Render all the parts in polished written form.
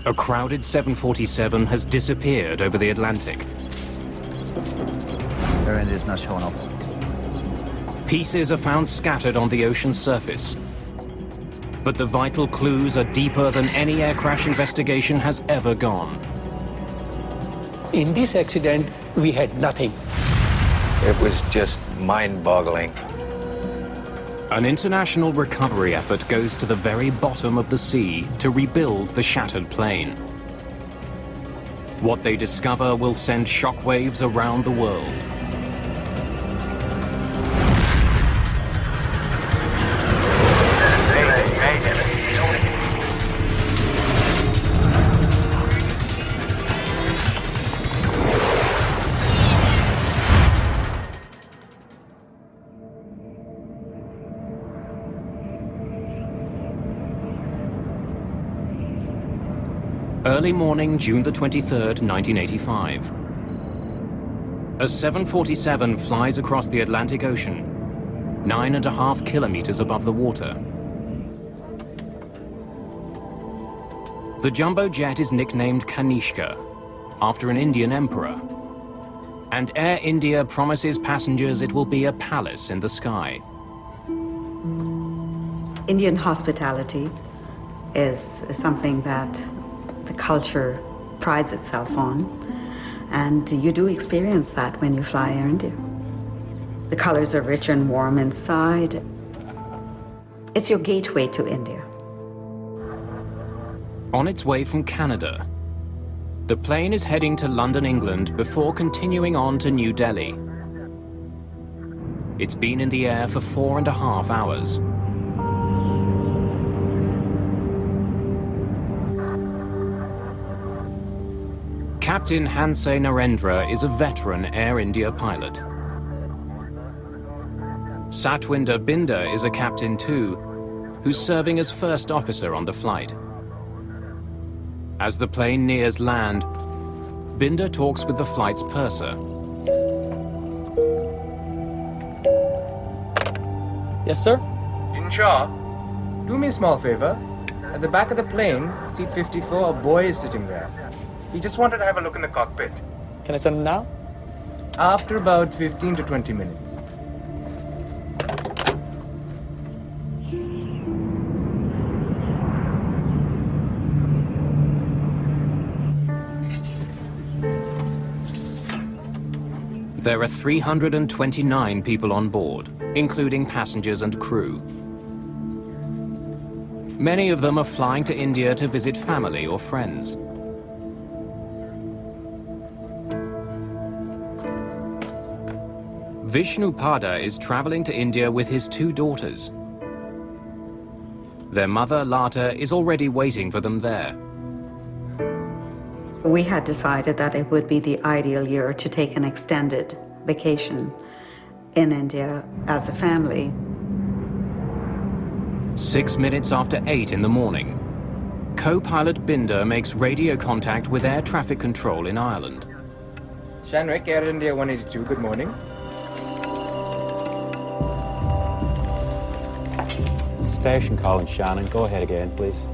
A crowded 747 has disappeared over the Atlantic. Air India's not showing up. Pieces are found scattered on the ocean's surface. But the vital clues are deeper than any air crash investigation has ever gone. In this accident, we had nothing. It was just mind-boggling. An international recovery effort goes to the very bottom of the sea to rebuild the shattered plane. What they discover will send shockwaves around the world. Early morning, June the 23rd, 1985. A 747 flies across the Atlantic Ocean, 9.5 kilometers above the water. The jumbo jet is nicknamed Kanishka, after an Indian emperor. And Air India promises passengers it will be a palace in the sky. Indian hospitality is something that the culture prides itself on, and you do experience that when you fly Air India. The colors are rich and warm inside. It's your gateway to India. On its way from Canada, the plane is heading to London, England, before continuing on to New Delhi. It's been in the air for 4.5 hours. Captain Hansay Narendra is a veteran Air India pilot. Satwinder Binder is a captain too, who's serving as first officer on the flight. As the plane nears land, Binder talks with the flight's purser. Yes, sir? Inshaw, do me a small favor. At the back of the plane, seat 54, a boy is sitting there. He just wanted to have a look in the cockpit. Can I send him now? After about 15 to 20 minutes. There are 329 people on board, including passengers and crew. Many of them are flying to India to visit family or friends. Vishnu Pada is traveling to India with his 2 daughters. Their mother, Lata, is already waiting for them there. We had decided that it would be the ideal year to take an extended vacation in India as a family. 6 minutes after 8 in the morning, co-pilot Binder makes radio contact with air traffic control in Ireland. Shanwick, Air India 182, good morning. Station calling Shannon. Go ahead again, please.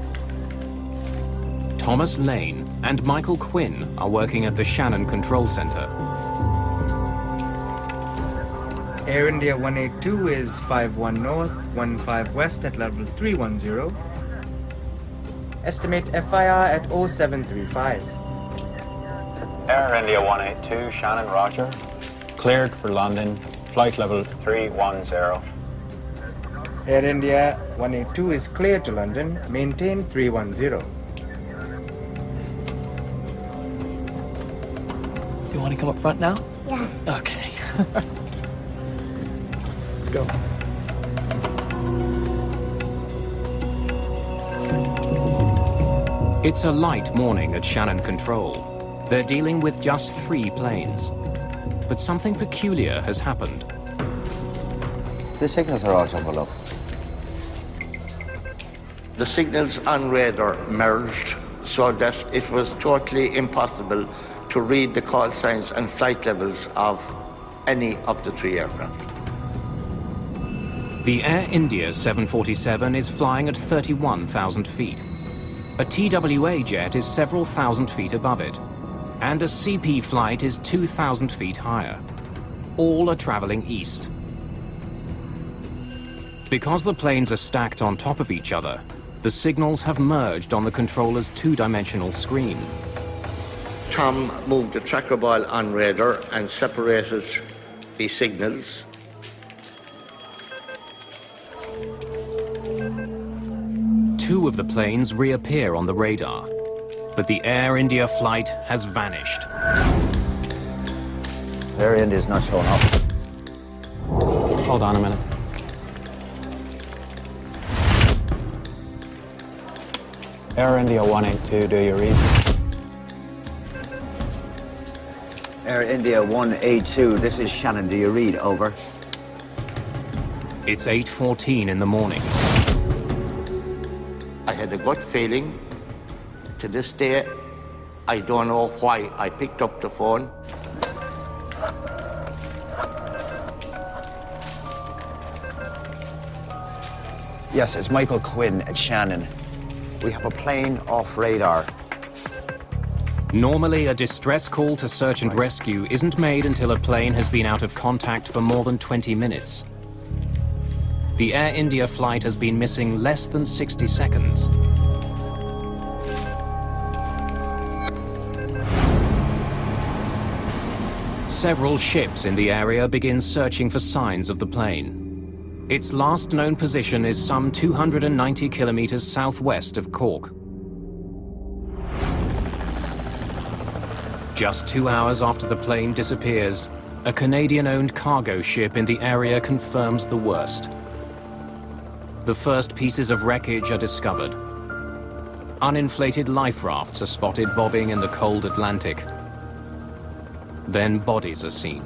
Thomas Lane and Michael Quinn are working at the Shannon Control Center. Air India 182 is 51 north, 15 west at level 310. Estimate FIR at 0735. Air India 182, Shannon, roger. Cleared for London. Flight level 310. Air India 182 is clear to London. Maintain 310. Do you want to come up front now? Yeah. Okay. Let's go. It's a light morning at Shannon Control. They're dealing with just 3 planes. But something peculiar has happened. The signals are all jumbled up. The signals on radar merged so that it was totally impossible to read the call signs and flight levels of any of the 3 aircraft. The Air India 747 is flying at 31,000 feet. A TWA jet is several thousand feet above it, and a CP flight is 2,000 feet higher. All are traveling east. Because the planes are stacked on top of each other, the signals have merged on the controller's two-dimensional screen. Tom moved the tracker ball on radar and separated the signals. Two of the planes reappear on the radar, but the Air India flight has vanished. Air India's not showing up. Hold on a minute. Air India 182, do you read? Air India 182, this is Shannon. Do you read? Over. It's 8:14 in the morning. I had a gut feeling. To this day, I don't know why I picked up the phone. Yes, it's Michael Quinn at Shannon. We have a plane off radar. Normally, a distress call to search and rescue isn't made until a plane has been out of contact for more than 20 minutes. The Air India flight has been missing less than 60 seconds. Several ships in the area begin searching for signs of the plane. Its last known position is some 290 kilometers southwest of Cork. Just 2 hours after the plane disappears, a Canadian-owned cargo ship in the area confirms the worst. The first pieces of wreckage are discovered. Uninflated life rafts are spotted bobbing in the cold Atlantic. Then bodies are seen.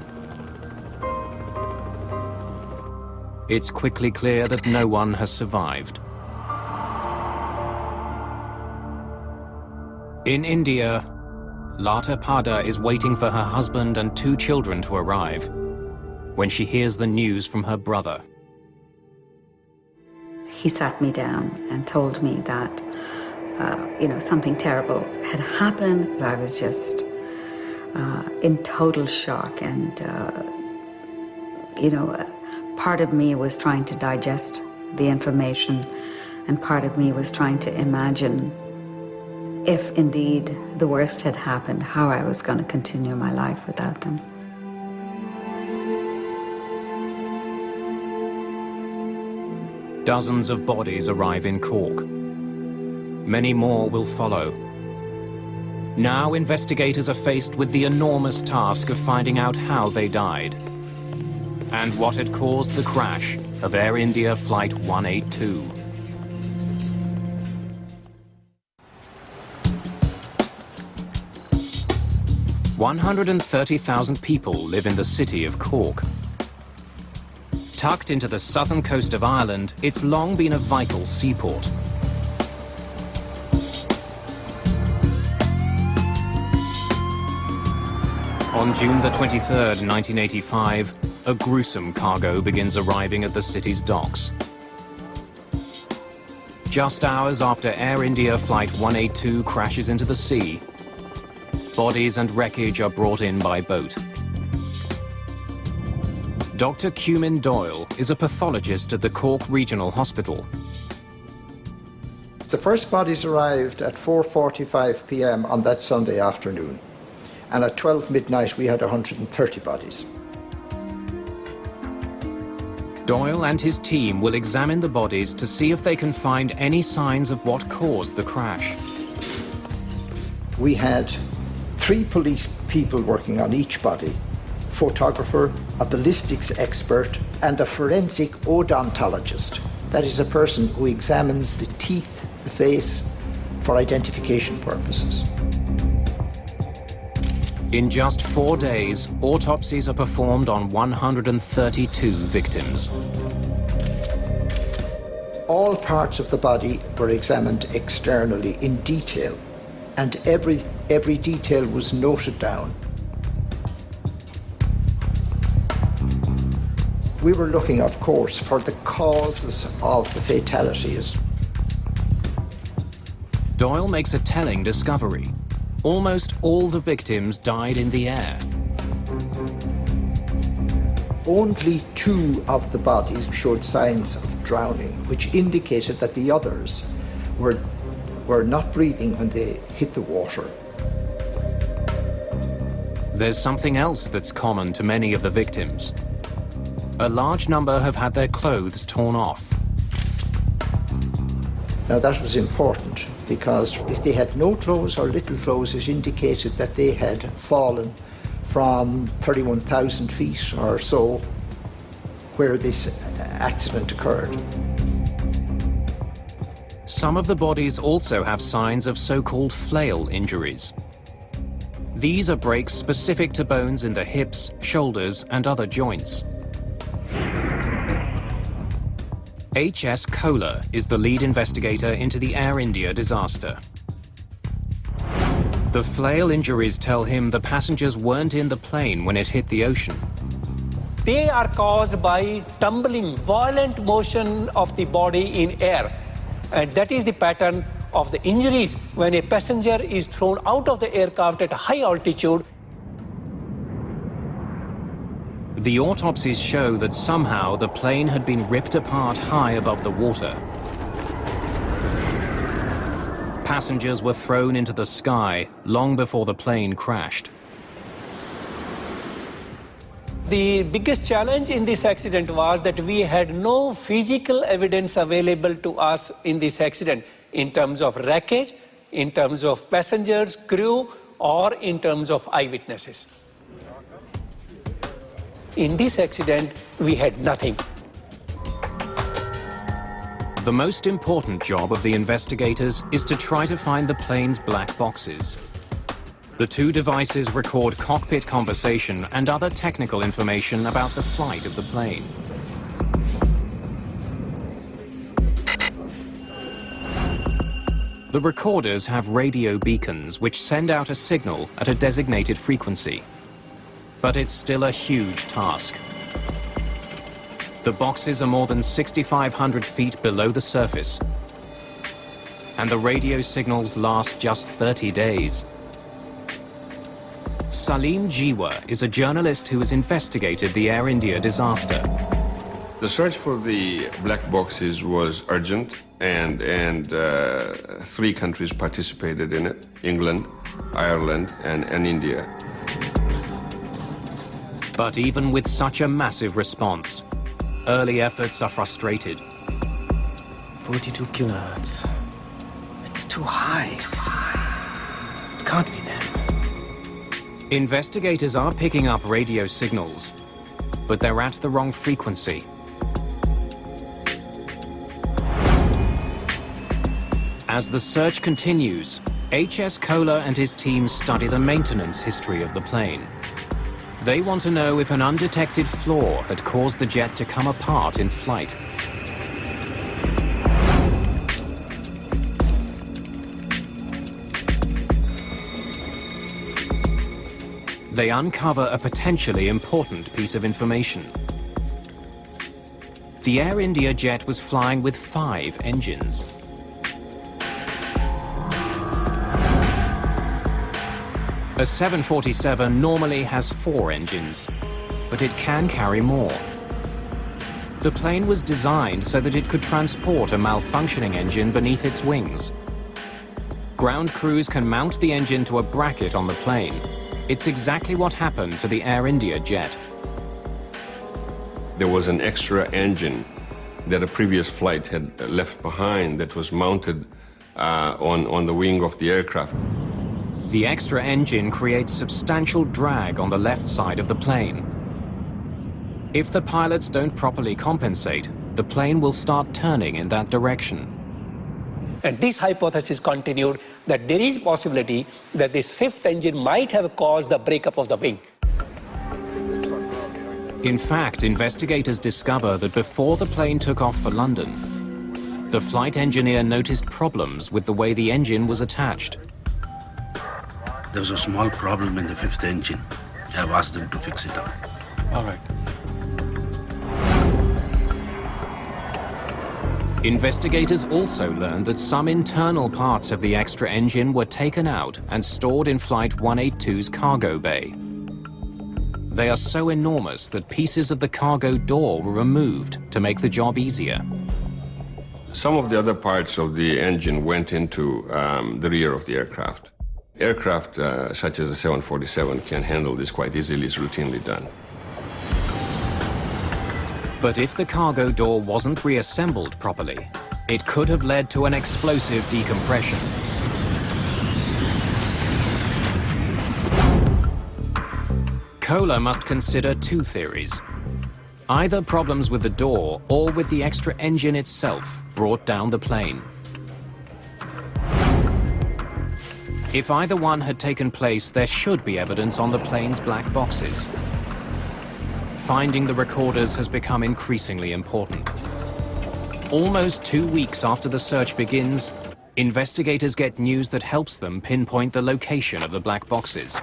It's quickly clear that no one has survived. In India, Lata Pada is waiting for her husband and 2 children to arrive when she hears the news from her brother. He sat me down and told me that, something terrible had happened. I was just in total shock, and, part of me was trying to digest the information, and part of me was trying to imagine if indeed the worst had happened, how I was going to continue my life without them. Dozens of bodies arrive in Cork. Many more will follow. Now investigators are faced with the enormous task of finding out how they died and what had caused the crash of Air India Flight 182. "130,000 people live in the city of Cork. Tucked into the southern coast of Ireland, it's long been a vital seaport. On June the 23rd, 1985, a gruesome cargo begins arriving at the city's docks. Just hours after Air India Flight 182 crashes into the sea, bodies and wreckage are brought in by boat. Dr. Cumin Doyle is a pathologist at the Cork Regional Hospital. The first bodies arrived at 4:45 p.m. on that Sunday afternoon, and at 12 midnight we had 130 bodies. Doyle and his team will examine the bodies to see if they can find any signs of what caused the crash. We had 3 police people working on each body: photographer, a ballistics expert, and a forensic odontologist. That is a person who examines the teeth, the face, for identification purposes. In just 4 days, autopsies are performed on 132 victims. All parts of the body were examined externally in detail, and every detail was noted down. We were looking, of course, for the causes of the fatalities. Doyle makes a telling discovery. Almost all the victims died in the air. Only 2 of the bodies showed signs of drowning, which indicated that the others were not breathing when they hit the water. There's something else that's common to many of the victims. A large number have had their clothes torn off. Now that was important because if they had no clothes or little clothes, it indicated that they had fallen from 31,000 feet or so where this accident occurred. Some of the bodies also have signs of so-called flail injuries. These are breaks specific to bones in the hips, shoulders, and other joints. H.S. Kohler is the lead investigator into the Air India disaster. The flail injuries tell him the passengers weren't in the plane when it hit the ocean. They are caused by tumbling, violent motion of the body in air. And that is the pattern of the injuries when a passenger is thrown out of the aircraft at a high altitude. The autopsies show that somehow the plane had been ripped apart high above the water. Passengers were thrown into the sky long before the plane crashed. The biggest challenge in this accident was that we had no physical evidence available to us in this accident in terms of wreckage, in terms of passengers, crew, or in terms of eyewitnesses. In this accident, we had nothing. The most important job of the investigators is to try to find the plane's black boxes. The 2 devices record cockpit conversation and other technical information about the flight of the plane. The recorders have radio beacons which send out a signal at a designated frequency. But it's still a huge task. The boxes are more than 6,500 feet below the surface, and the radio signals last just 30 days. Salim Jiwa is a journalist who has investigated the Air India disaster. The search for the black boxes was urgent, and 3 countries participated in it: England, Ireland, and India. But even with such a massive response, early efforts are frustrated. 42 kilohertz. It's too high. It can't be there. Investigators are picking up radio signals, but they're at the wrong frequency. As the search continues, H.S. Kohler and his team study the maintenance history of the plane. They want to know if an undetected flaw had caused the jet to come apart in flight. They uncover a potentially important piece of information. The Air India jet was flying with 5 engines. A 747 normally has 4 engines, but it can carry more. The plane was designed so that it could transport a malfunctioning engine beneath its wings. Ground crews can mount the engine to a bracket on the plane. It's exactly what happened to the Air India jet. There was an extra engine that a previous flight had left behind that was mounted on the wing of the aircraft. The extra engine creates substantial drag on the left side of the plane. If the pilots don't properly compensate, the plane will start turning in that direction. And this hypothesis continued that there is possibility that this 5th engine might have caused the breakup of the wing. In fact, investigators discover that before the plane took off for London, the flight engineer noticed problems with the way the engine was attached. There was a small problem in the 5th engine. I've asked them to fix it up. All right. Investigators also learned that some internal parts of the extra engine were taken out and stored in Flight 182's cargo bay. They are so enormous that pieces of the cargo door were removed to make the job easier. Some of the other parts of the engine went into the rear of the aircraft. Aircraft such as the 747 can handle this quite easily. It's routinely done. But if the cargo door wasn't reassembled properly, it could have led to an explosive decompression. Kohler must consider two theories. Either problems with the door or with the extra engine itself brought down the plane. If either one had taken place, there should be evidence on the plane's black boxes. Finding the recorders has become increasingly important. Almost 2 weeks after the search begins, investigators get news that helps them pinpoint the location of the black boxes.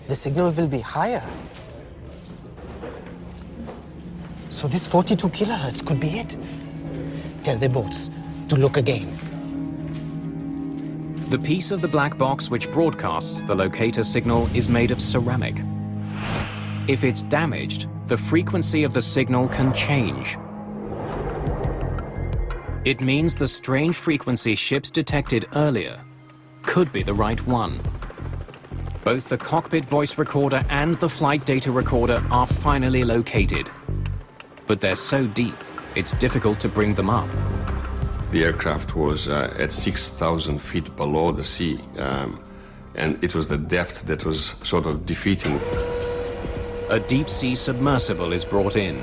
The signal will be higher. So this 42 kilohertz could be it. Tell the boats to look again. The piece of the black box which broadcasts the locator signal is made of ceramic. If it's damaged, the frequency of the signal can change. It means the strange frequency ships detected earlier could be the right one. Both the cockpit voice recorder and the flight data recorder are finally located. But they're so deep, it's difficult to bring them up. The aircraft was at 6,000 feet below the sea, and it was the depth that was sort of defeating. A deep-sea submersible is brought in.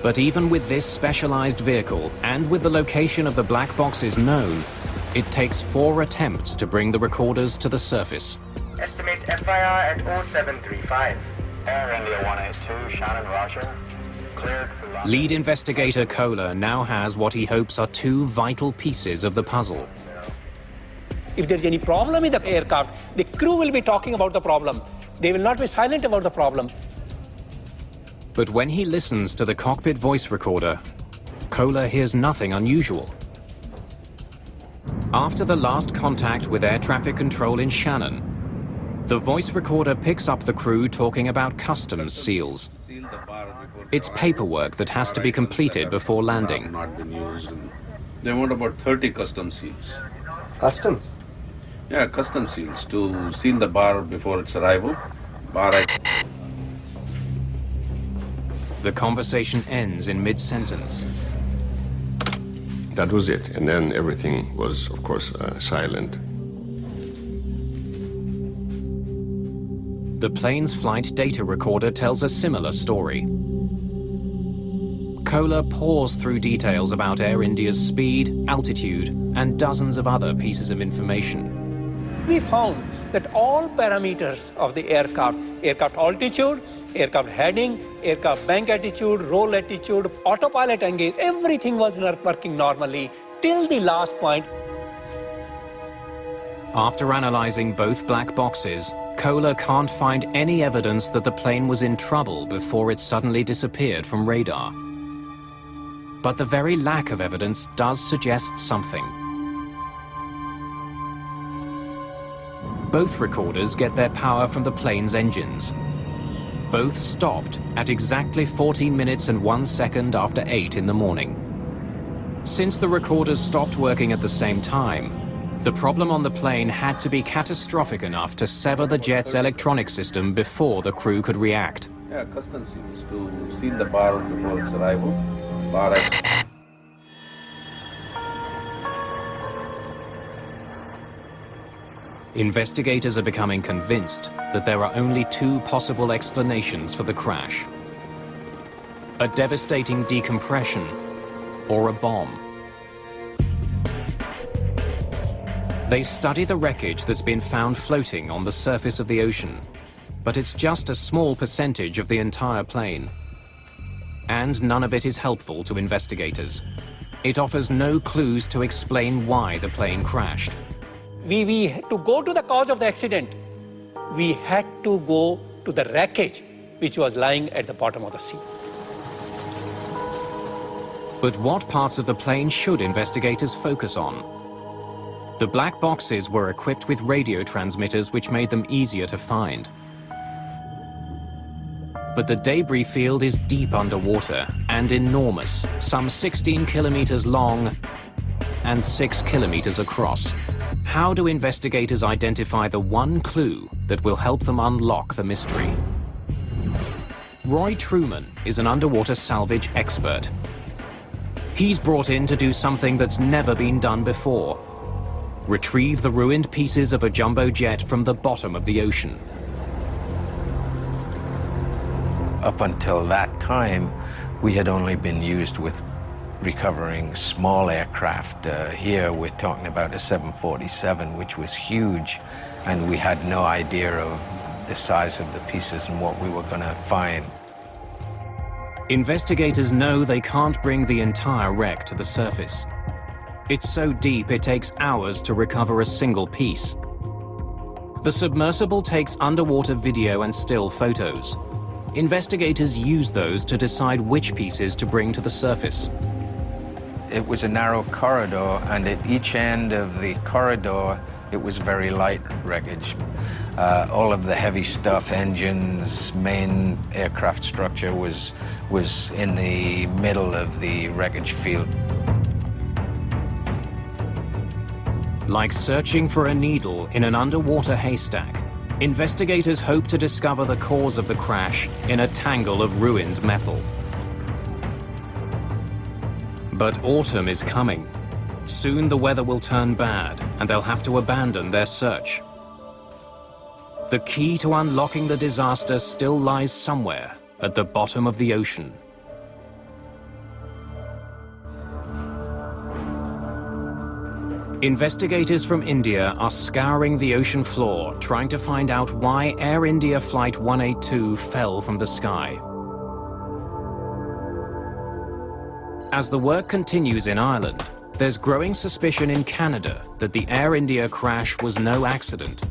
But even with this specialized vehicle, and with the location of the black boxes known, it takes 4 attempts to bring the recorders to the surface. Estimate FIR at 0735. Air India 182, Shannon, Roger. Cleared for launch. Lead investigator Kohler now has what he hopes are 2 vital pieces of the puzzle. If there's any problem in the aircraft, the crew will be talking about the problem. They will not be silent about the problem. But when he listens to the cockpit voice recorder, Kohler hears nothing unusual. After the last contact with air traffic control in Shannon, the voice recorder picks up the crew talking about customs seals. It's paperwork that has to be completed before landing. They want about 30 custom seals. Customs? Yeah, custom seals to seal the bar before its arrival. The conversation ends in mid-sentence. That was it, and then everything was, of course, silent. The plane's flight data recorder tells a similar story. Kohler pours through details about Air India's speed, altitude, and dozens of other pieces of information. We found that all parameters of the aircraft altitude, aircraft heading, aircraft bank attitude, roll attitude, autopilot engaged, everything was working normally till the last point. After analyzing both black boxes, Kohler can't find any evidence that the plane was in trouble before it suddenly disappeared from radar. But the very lack of evidence does suggest something. Both recorders get their power from the plane's engines. Both stopped at exactly 14 minutes and 1 second after 8 in the morning. Since the recorders stopped working at the same time, the problem on the plane had to be catastrophic enough to sever the jet's electronic system before the crew could react. Yeah, custom seals to seal the bar before its arrival. Investigators are becoming convinced that there are only 2 possible explanations for the crash: a devastating decompression or a bomb. They study the wreckage that's been found floating on the surface of the ocean, but it's just a small percentage of the entire plane. And none of it is helpful to investigators. It offers no clues to explain why the plane crashed. To go to the cause of the accident, we had to go to the wreckage which was lying at the bottom of the sea. But what parts of the plane should investigators focus on? The black boxes were equipped with radio transmitters which made them easier to find. But the debris field is deep underwater and enormous, some 16 kilometers long and 6 kilometers across. How do investigators identify the one clue that will help them unlock the mystery? Roy Truman is an underwater salvage expert. He's brought in to do something that's never been done before: retrieve the ruined pieces of a jumbo jet from the bottom of the ocean. Up until that time, we had only been used with recovering small aircraft. Here we're talking about a 747, which was huge, and we had no idea of the size of the pieces and what we were going to find. Investigators know they can't bring the entire wreck to the surface. It's so deep it takes hours to recover a single piece. The submersible takes underwater video and still photos. Investigators use those to decide which pieces to bring to the surface. It was a narrow corridor, and at each end of the corridor, it was very light wreckage. All of the heavy stuff, engines, main aircraft structure was in the middle of the wreckage field. Like searching for a needle in an underwater haystack, investigators hope to discover the cause of the crash in a tangle of ruined metal. But autumn is coming. Soon the weather will turn bad, and they'll have to abandon their search. The key to unlocking the disaster still lies somewhere at the bottom of the ocean. Investigators from India are scouring the ocean floor, trying to find out why Air India Flight 182 fell from the sky. As the work continues in Ireland, there's growing suspicion in Canada that the Air India crash was no accident.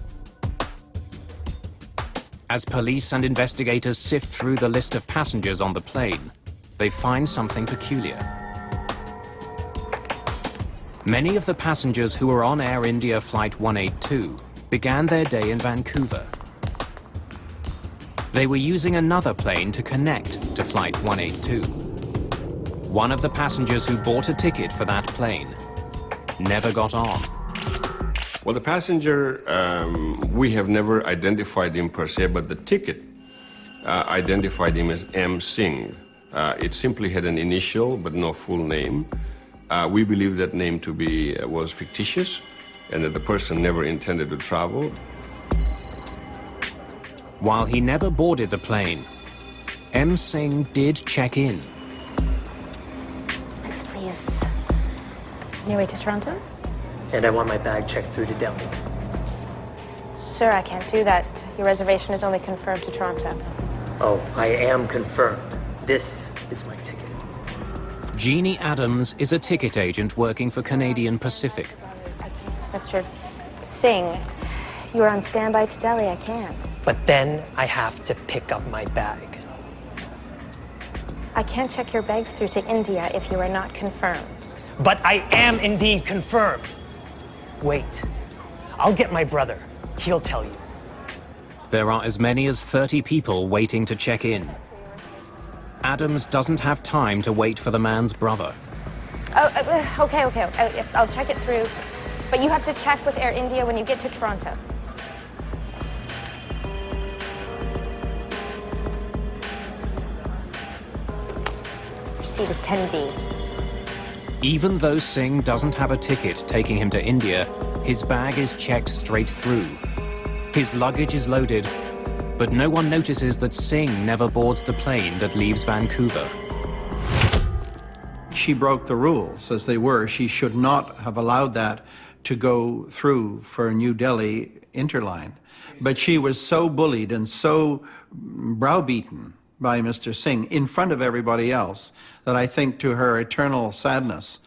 As police and investigators sift through the list of passengers on the plane, they find something peculiar. Many of the passengers who were on Air India Flight 182 began their day in Vancouver. They were using another plane to connect to Flight 182. One of the passengers who bought a ticket for that plane never got on. Well, the passenger, we have never identified him per se, but the ticket identified him as M. Singh. It simply had an initial, but no full name. We believe that name to be was fictitious, and that the person never intended to travel. While he never boarded the plane, M. Singh did check in. Next, please. On your way to Toronto? And I want my bag checked through to Delhi. Sir, I can't do that. Your reservation is only confirmed to Toronto. Oh, I am confirmed. This is my ticket. Jeannie Adams is a ticket agent working for Canadian Pacific. Mr. Singh, you are on standby to Delhi. I can't. But then I have to pick up my bag. I can't check your bags through to India if you are not confirmed. But I am indeed confirmed. Wait, I'll get my brother. He'll tell you. There are as many as 30 people waiting to check in. Adams doesn't have time to wait for the man's brother. Oh, okay. I'll check it through. But you have to check with Air India when you get to Toronto. Your seat is 10B. Even though Singh doesn't have a ticket taking him to India, his bag is checked straight through. His luggage is loaded, but no one notices that Singh never boards the plane that leaves Vancouver. She broke the rules as they were. She should not have allowed that to go through for New Delhi Interline. But she was so bullied and so browbeaten by Mr. Singh in front of everybody else that I think to her eternal sadness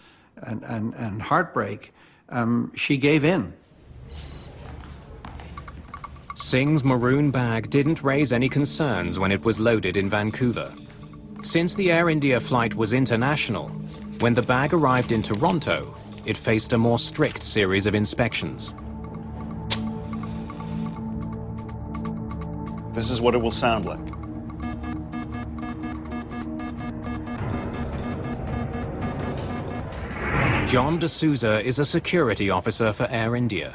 and heartbreak, she gave in. Singh's maroon bag didn't raise any concerns when it was loaded in Vancouver. Since the Air India flight was international, When the bag arrived in Toronto, it faced a more strict series of inspections. This is what it will sound like. John D'Souza is a security officer for Air India.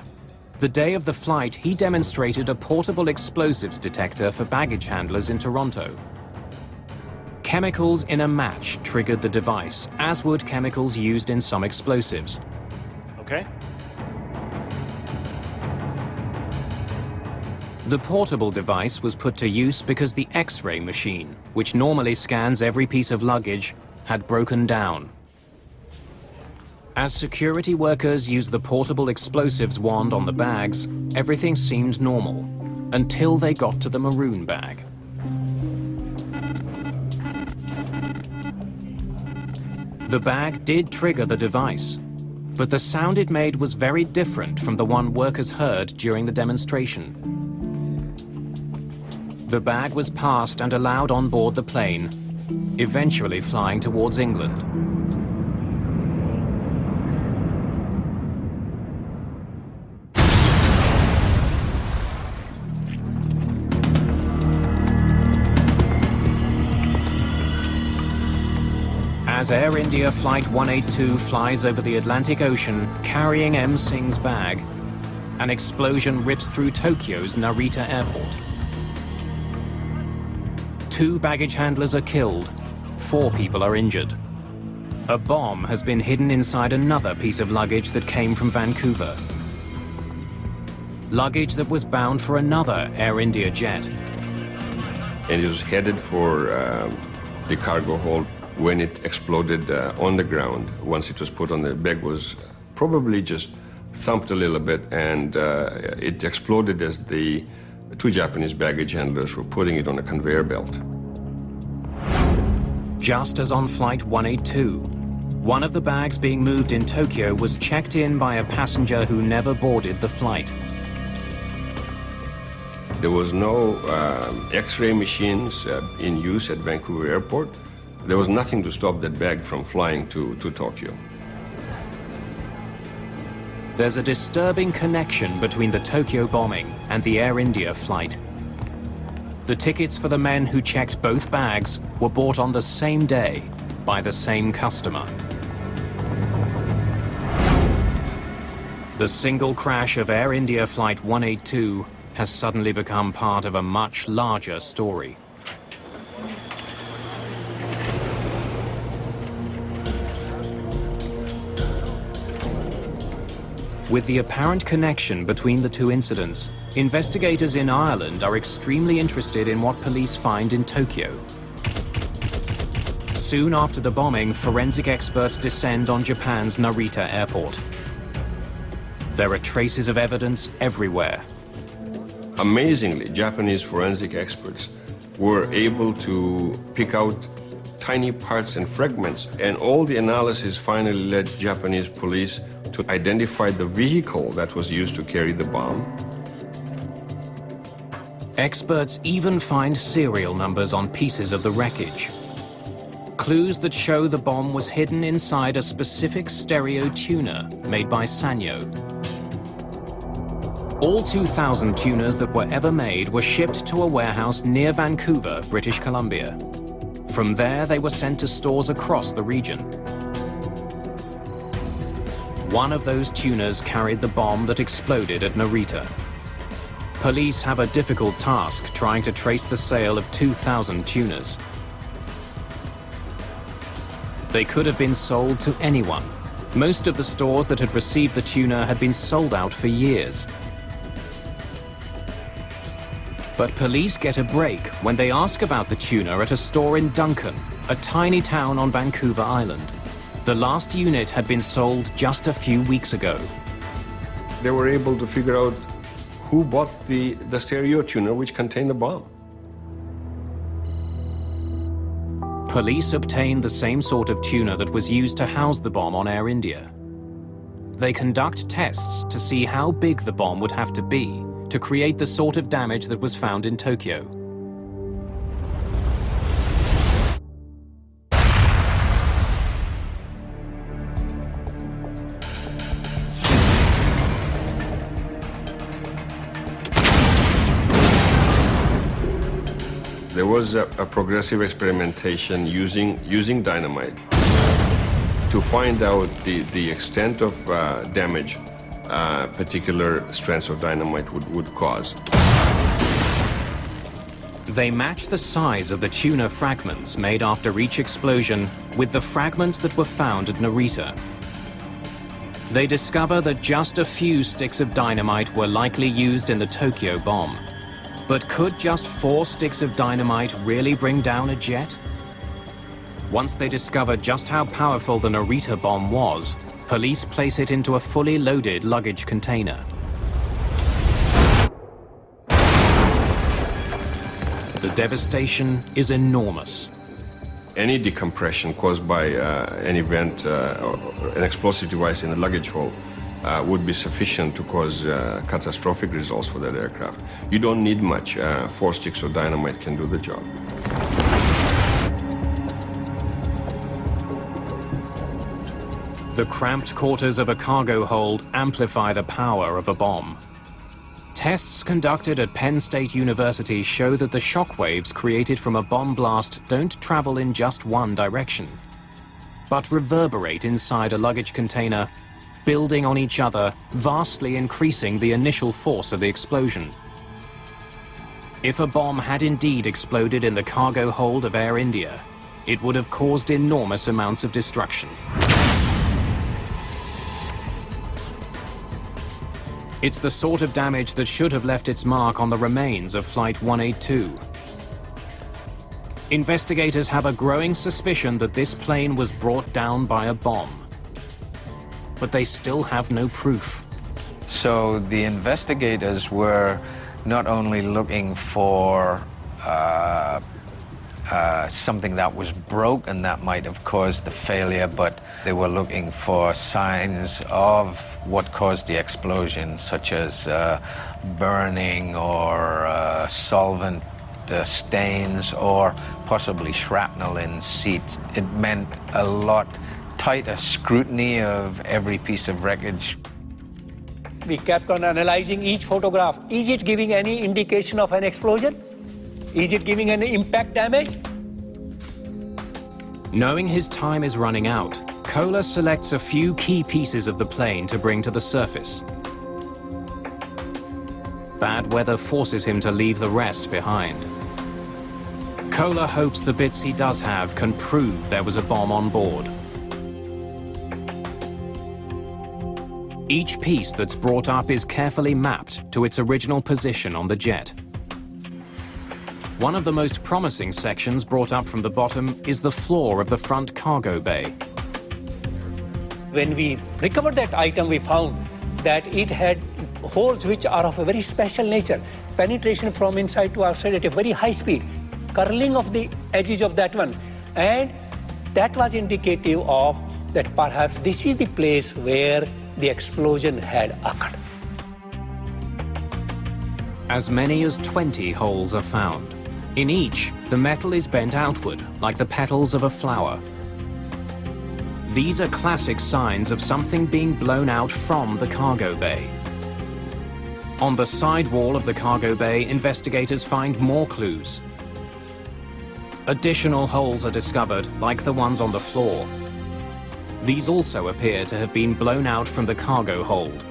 The day of the flight, he demonstrated a portable explosives detector for baggage handlers in Toronto. Chemicals in a match triggered the device, as would chemicals used in some explosives. Okay. The portable device was put to use because the X-ray machine, which normally scans every piece of luggage, had broken down. As security workers used the portable explosives wand on the bags, everything seemed normal, until they got to the maroon bag. The bag did trigger the device, but the sound it made was very different from the one workers heard during the demonstration. The bag was passed and allowed on board the plane, eventually flying towards England. As Air India Flight 182 flies over the Atlantic Ocean carrying M. Singh's bag, an explosion rips through Tokyo's Narita airport. 2 baggage handlers are killed, 4 people are injured. A bomb has been hidden inside another piece of luggage that came from Vancouver. Luggage that was bound for another Air India jet. And it was headed for the cargo hold when it exploded on the ground. Once it was put on, the bag was probably just thumped a little bit, and it exploded as the 2 Japanese baggage handlers were putting it on a conveyor belt. Just as on Flight 182, one of the bags being moved in Tokyo was checked in by a passenger who never boarded the flight. There was no X-ray machines in use at Vancouver Airport. There was nothing to stop that bag from flying to Tokyo. There's a disturbing connection between the Tokyo bombing and the Air India flight. The tickets for the men who checked both bags were bought on the same day by the same customer. The single crash of Air India Flight 182 has suddenly become part of a much larger story. With the apparent connection between the 2 incidents, investigators in Ireland are extremely interested in what police find in Tokyo. Soon after the bombing, forensic experts descend on Japan's Narita airport. There are traces of evidence everywhere. Amazingly, Japanese forensic experts were able to pick out tiny parts and fragments, and all the analysis finally led Japanese police to identify the vehicle that was used to carry the bomb. Experts even find serial numbers on pieces of the wreckage. Clues that show the bomb was hidden inside a specific stereo tuner made by Sanyo. All 2,000 tuners that were ever made were shipped to a warehouse near Vancouver, British Columbia. From there, they were sent to stores across the region. One of those tuners carried the bomb that exploded at Narita. Police have a difficult task trying to trace the sale of 2,000 tuners. They could have been sold to anyone. Most of the stores that had received the tuner had been sold out for years. But police get a break when they ask about the tuner at a store in Duncan, a tiny town on Vancouver Island. The last unit had been sold just a few weeks ago. They were able to figure out who bought the stereo tuner which contained the bomb. Police obtained the same sort of tuner that was used to house the bomb on Air India. They conduct tests to see how big the bomb would have to be to create the sort of damage that was found in Tokyo. there was a progressive experimentation using dynamite to find out the extent of damage particular strengths of dynamite would cause. They match the size of the tuna fragments made after each explosion with the fragments that were found at Narita. They discover that just a few sticks of dynamite were likely used in the Tokyo bomb. But could just 4 sticks of dynamite really bring down a jet? Once they discover just how powerful the Narita bomb was, police place it into a fully loaded luggage container. The devastation is enormous. Any decompression caused by an event, an explosive device in the luggage hold, would be sufficient to cause catastrophic results for that aircraft. You don't need much. 4 sticks of dynamite can do the job. The cramped quarters of a cargo hold amplify the power of a bomb. Tests conducted at Penn State University show that the shock waves created from a bomb blast don't travel in just one direction, but reverberate inside a luggage container, building on each other, vastly increasing the initial force of the explosion. If a bomb had indeed exploded in the cargo hold of Air India, it would have caused enormous amounts of destruction. It's the sort of damage that should have left its mark on the remains of Flight 182. Investigators have a growing suspicion that this plane was brought down by a bomb. But they still have no proof. So the investigators were not only looking for something that was broken that might have caused the failure, but they were looking for signs of what caused the explosion, such as burning or solvent stains or possibly shrapnel in seats. It meant a lot tighter scrutiny of every piece of wreckage. We kept on analyzing each photograph. Is it giving any indication of an explosion? Is it giving any impact damage? Knowing his time is running out, Kohler selects a few key pieces of the plane to bring to the surface. Bad weather forces him to leave the rest behind. Kohler hopes the bits he does have can prove there was a bomb on board. Each piece that's brought up is carefully mapped to its original position on the jet. One of the most promising sections brought up from the bottom is the floor of the front cargo bay. When we recovered that item, we found that it had holes which are of a very special nature. Penetration from inside to outside at a very high speed. Curling of the edges of that one. And that was indicative of that perhaps this is the place where the explosion had occurred. As many as 20 holes are found. In each, the metal is bent outward, like the petals of a flower. These are classic signs of something being blown out from the cargo bay. On the side wall of the cargo bay, investigators find more clues. Additional holes are discovered, like the ones on the floor. These also appear to have been blown out from the cargo hold.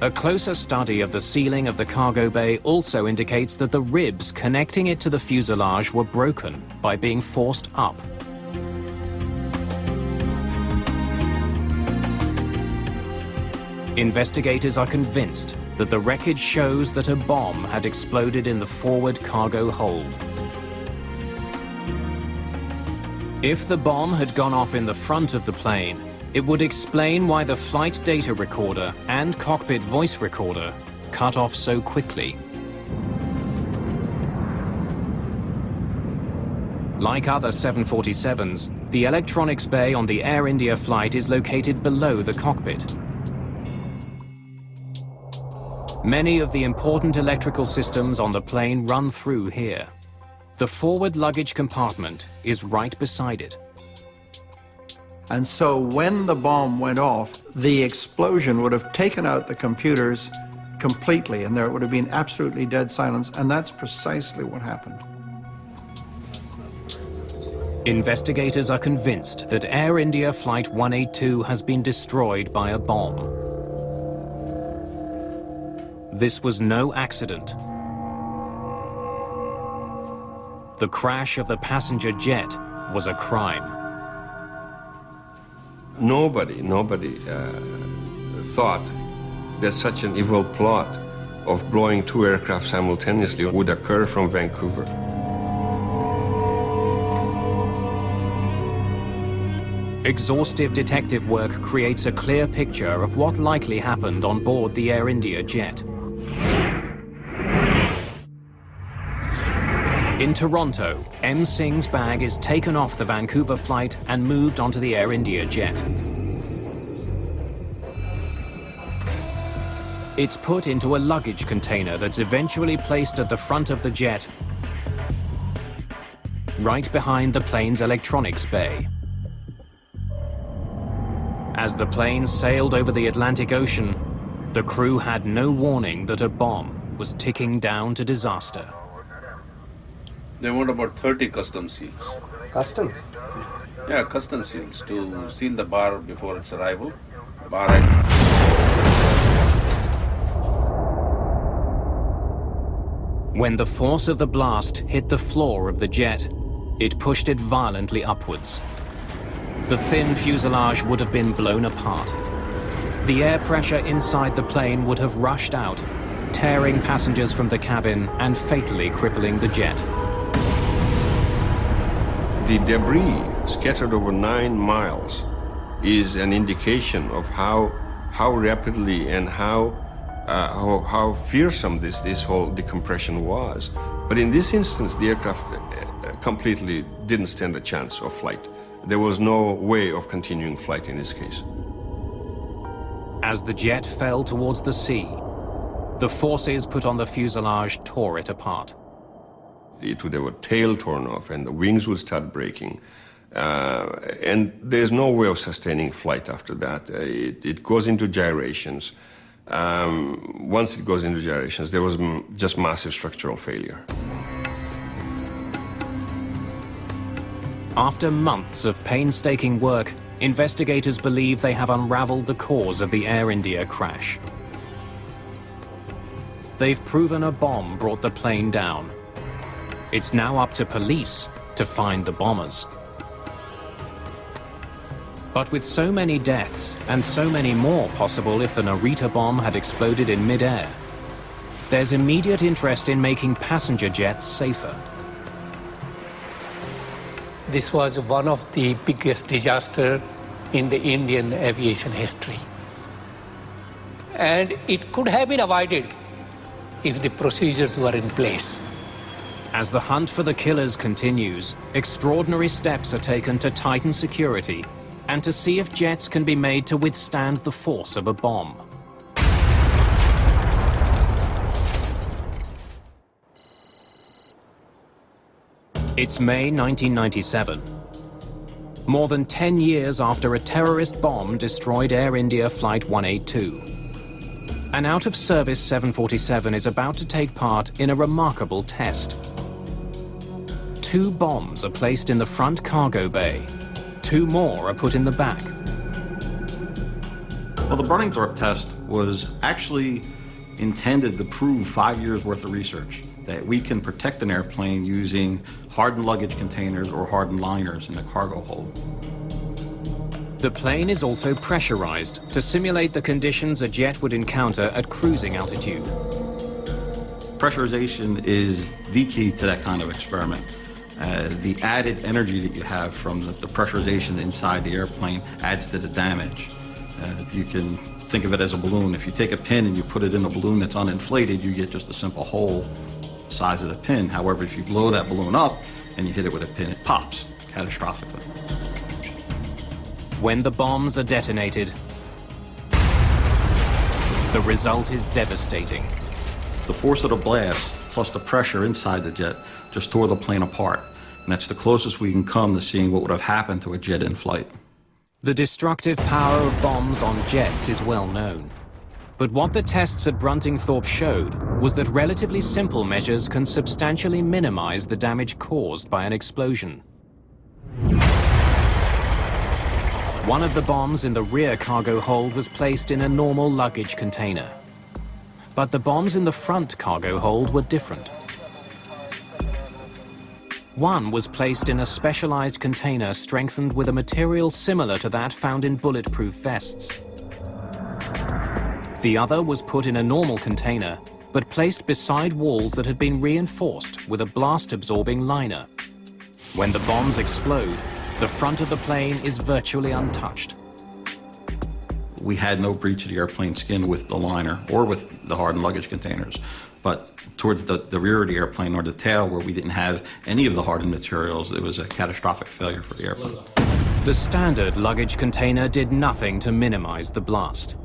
A closer study of the ceiling of the cargo bay also indicates that the ribs connecting it to the fuselage were broken by being forced up. Investigators are convinced that the wreckage shows that a bomb had exploded in the forward cargo hold. If the bomb had gone off in the front of the plane, it would explain why the flight data recorder and cockpit voice recorder cut off so quickly. Like other 747s, the electronics bay on the Air India flight is located below the cockpit. Many of the important electrical systems on the plane run through here. The forward luggage compartment is right beside it. And so when the bomb went off, the explosion would have taken out the computers, completely, and there would have been absolutely dead silence, and that's precisely what happened. Investigators are convinced that Air India Flight 182 has been destroyed by a bomb. This was no accident. The crash of the passenger jet was a crime. Nobody thought that such an evil plot of blowing two aircraft simultaneously would occur from Vancouver. Exhaustive detective work creates a clear picture of what likely happened on board the Air India jet. In Toronto, M. Singh's bag is taken off the Vancouver flight and moved onto the Air India jet. It's put into a luggage container that's eventually placed at the front of the jet, right behind the plane's electronics bay. As the plane sailed over the Atlantic Ocean, the crew had no warning that a bomb was ticking down to disaster. They want about 30 custom seals. Customs? Yeah, custom seals to seal the bar before its arrival. When the force of the blast hit the floor of the jet, it pushed it violently upwards. The thin fuselage would have been blown apart. The air pressure inside the plane would have rushed out, tearing passengers from the cabin and fatally crippling the jet. The debris scattered over 9 miles is an indication of how rapidly and how fearsome this whole decompression was. But in this instance, the aircraft completely didn't stand a chance of flight. There was no way of continuing flight in this case. As the jet fell towards the sea, the forces put on the fuselage tore it apart. It would have a tail torn off and the wings would start breaking. And there's no way of sustaining flight after that. It goes into gyrations. Once it goes into gyrations, there was just massive structural failure. After months of painstaking work, investigators believe they have unraveled the cause of the Air India crash. They've proven a bomb brought the plane down. It's now up to police to find the bombers. But with so many deaths, and so many more possible if the Narita bomb had exploded in mid-air, there's immediate interest in making passenger jets safer. This was one of the biggest disasters in the Indian aviation history. And it could have been avoided if the procedures were in place. As the hunt for the killers continues, extraordinary steps are taken to tighten security and to see if jets can be made to withstand the force of a bomb. It's May 1997. More than 10 years after a terrorist bomb destroyed Air India Flight 182. An out-of-service 747 is about to take part in a remarkable test. 2 bombs are placed in the front cargo bay. 2 more are put in the back. Well, the Burning-Thorpe test was actually intended to prove 5 years worth of research, that we can protect an airplane using hardened luggage containers or hardened liners in the cargo hold. The plane is also pressurized to simulate the conditions a jet would encounter at cruising altitude. Pressurization is the key to that kind of experiment. The added energy that you have from the pressurization inside the airplane adds to the damage. You can think of it as a balloon. If you take a pin and you put it in a balloon that's uninflated, you get just a simple hole the size of the pin. However, if you blow that balloon up and you hit it with a pin, it pops catastrophically. When the bombs are detonated, the result is devastating. The force of the blast plus the pressure inside the jet just tore the plane apart. And that's the closest we can come to seeing what would have happened to a jet in flight. The destructive power of bombs on jets is well known. But what the tests at Bruntingthorpe showed was that relatively simple measures can substantially minimize the damage caused by an explosion. One of the bombs in the rear cargo hold was placed in a normal luggage container. But the bombs in the front cargo hold were different. One was placed in a specialized container strengthened with a material similar to that found in bulletproof vests. The other was put in a normal container, but placed beside walls that had been reinforced with a blast-absorbing liner. When the bombs explode, the front of the plane is virtually untouched. We had no breach of the airplane skin with the liner or with the hardened luggage containers. But towards the rear of the airplane or the tail, where we didn't have any of the hardened materials, it was a catastrophic failure for the airplane. The standard luggage container did nothing to minimize the blast.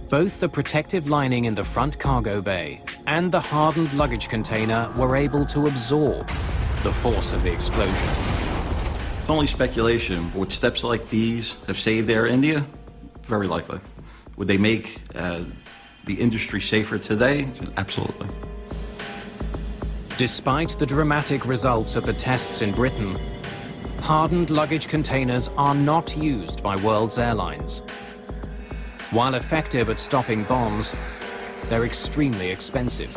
Both the protective lining in the front cargo bay and the hardened luggage container were able to absorb the force of the explosion. It's only speculation, but would steps like these have saved Air India? Very likely. Would they make the industry safer today? Absolutely. Despite the dramatic results of the tests in Britain, hardened luggage containers are not used by world's airlines. While effective at stopping bombs, they're extremely expensive.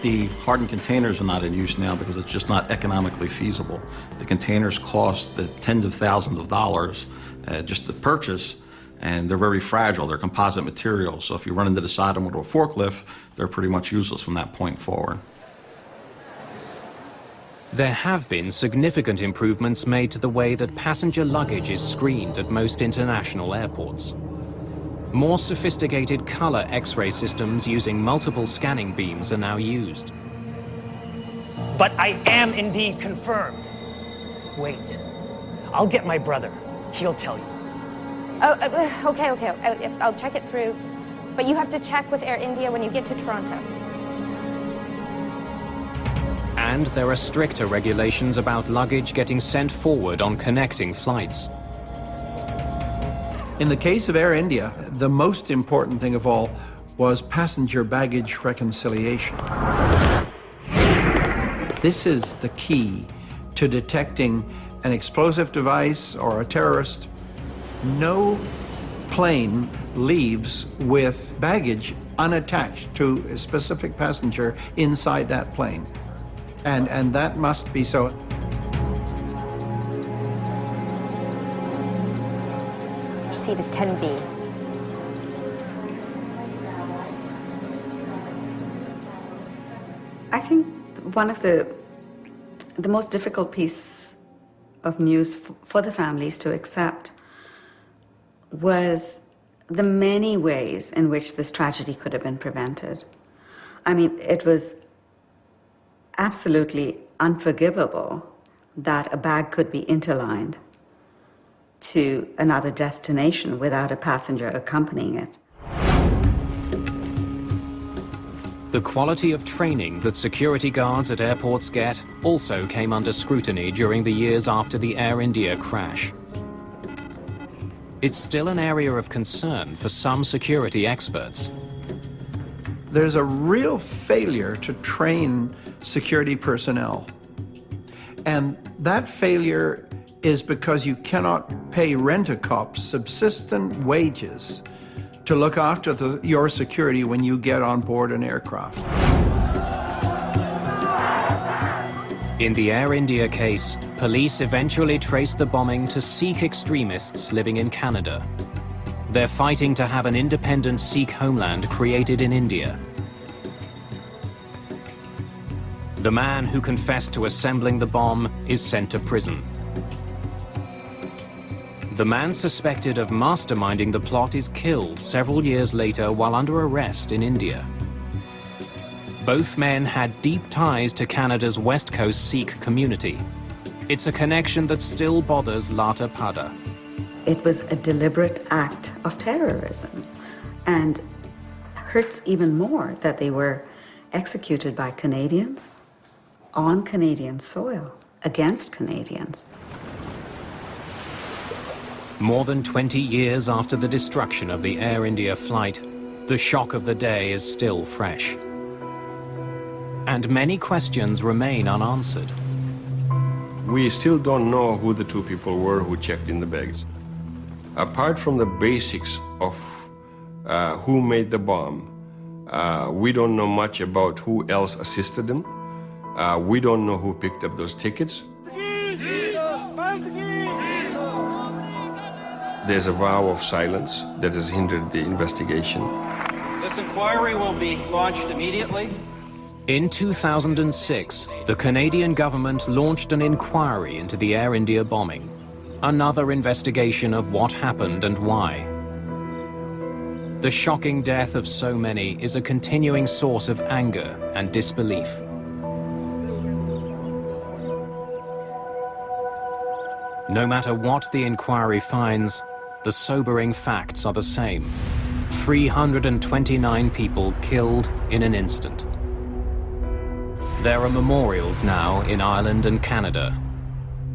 The hardened containers are not in use now because it's just not economically feasible. The containers cost the tens of thousands of dollars just to purchase, and they're very fragile. They're composite materials, so if you run into the side of them with a forklift, they're pretty much useless from that point forward. There have been significant improvements made to the way that passenger luggage is screened at most international airports. More sophisticated color X-ray systems using multiple scanning beams are now used. But I am indeed confirmed. Wait, I'll get my brother. He'll tell you. Oh, okay. I'll check it through. But you have to check with Air India when you get to Toronto. And there are stricter regulations about luggage getting sent forward on connecting flights. In the case of Air India, the most important thing of all was passenger baggage reconciliation. This is the key to detecting an explosive device or a terrorist. No plane leaves with baggage unattached to a specific passenger inside that plane. And that must be so. Your seat is 10B. I think one of the most difficult piece of news for the families to accept was the many ways in which this tragedy could have been prevented. I mean, it was absolutely unforgivable that a bag could be interlined to another destination without a passenger accompanying it. The quality of training that security guards at airports get also came under scrutiny during the years after the Air India crash. It's still an area of concern for some security experts. There's a real failure to train security personnel. And that failure is because you cannot pay rent-a-cops subsistent wages to look after your security when you get on board an aircraft. In the Air India case, police eventually traced the bombing to Sikh extremists living in Canada. They're fighting to have an independent Sikh homeland created in India. The man who confessed to assembling the bomb is sent to prison. The man suspected of masterminding the plot is killed several years later while under arrest in India. Both men had deep ties to Canada's West Coast Sikh community. It's a connection that still bothers Lata Pada. It was a deliberate act of terrorism, and hurts even more that they were executed by Canadians on Canadian soil, against Canadians. More than 20 years after the destruction of the Air India flight, the shock of the day is still fresh. And many questions remain unanswered. We still don't know who the two people were who checked in the bags. Apart from the basics of who made the bomb, we don't know much about who else assisted them. We don't know who picked up those tickets. There's a vow of silence that has hindered the investigation. This inquiry will be launched immediately. In 2006, the Canadian government launched an inquiry into the Air India bombing, another investigation of what happened and why. The shocking death of so many is a continuing source of anger and disbelief. No matter what the inquiry finds, the sobering facts are the same. 329 people killed in an instant. There are memorials now in Ireland and Canada,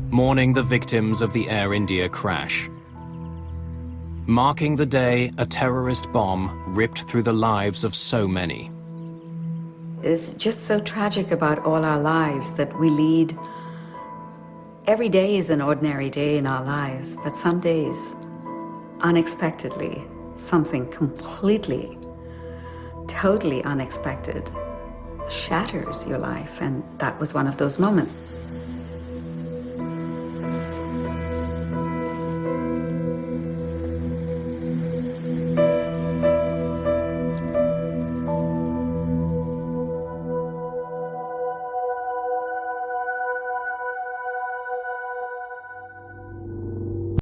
mourning the victims of the Air India crash, marking the day a terrorist bomb ripped through the lives of so many. It's just so tragic about all our lives that we lead. Every day is an ordinary day in our lives, but some days, unexpectedly, something completely, totally unexpected shatters your life, and that was one of those moments.